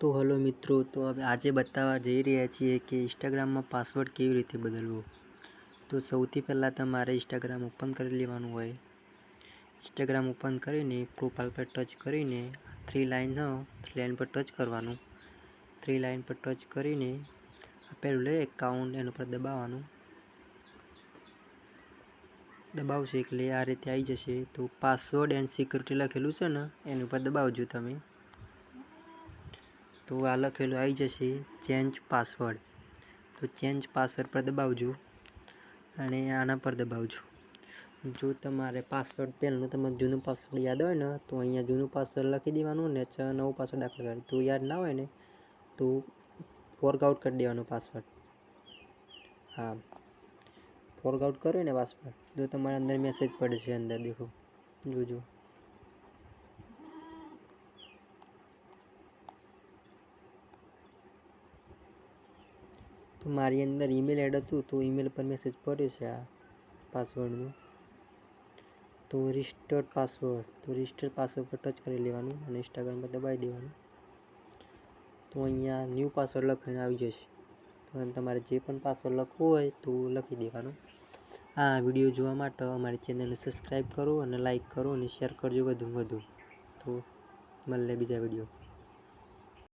તો હલો મિત્રો, તો હવે આજે બતાવવા જઈ રહ્યા છીએ કે ઇન્સ્ટાગ્રામમાં પાસવર્ડ કેવી રીતે બદલવો. તો સૌથી પહેલાં તમારે ઇન્સ્ટાગ્રામ ઓપન કરી લેવાનું હોય. ઇન્સ્ટાગ્રામ ઓપન કરીને પ્રોફાઇલ પર ટચ કરીને થ્રી લાઇન પર ટચ કરવાનું. થ્રી લાઇન પર ટચ કરીને પેલું એકાઉન્ટ એના પર દબાવવાનું. દબાવશો એટલે આ રીતે આવી જશે. તો પાસવર્ડ એન્ડ સિક્યુરિટી લખેલું છે ને એની ઉપર દબાવજો તમે. તો આ લખેલું આવી જશે ચેન્જ પાસવર્ડ. તો ચેન્જ પાસવર્ડ પર દબાવજો અને આના પર દબાવજો. જો તમારે પાસવર્ડ પહેલાંનું તમારે જૂનું પાસવર્ડ યાદ હોય ને તો અહીંયા જૂનું પાસવર્ડ લખી દેવાનું ને નવો પાસવર્ડ દાખલ કરવાનો. તો યાદ ના હોય ને તો ફોરગોટ કરી દેવાનો પાસવર્ડ. હા, ફોરગોટ કરો ને પાસવર્ડ તો તમારા અંદર મેસેજ પડશે. અંદર દેખો, જોજો. તો મારી અંદર ઈમેલ એડ હતું તો ઈમેલ પર મેસેજ પડ્યો છે આ પાસવર્ડનું. તો રિસ્ટોર પાસવર્ડ, તો રિસ્ટોર પાસવર્ડ પર ટચ કરી લેવાનું અને ઇન્સ્ટાગ્રામ પર દબાવી દેવાનું. તો અહીંયા ન્યૂ પાસવર્ડ લખીને આવી જશે. તો તમારે જે પણ પાસવર્ડ લખવો હોય તો લખી દેવાનું. આ વિડીયો જોવા માટે અમારી ચેનલને સબસ્ક્રાઈબ કરો અને લાઈક કરો અને શેર કરજો વધુમાં વધુ. તો મળીએ બીજા વિડીયો.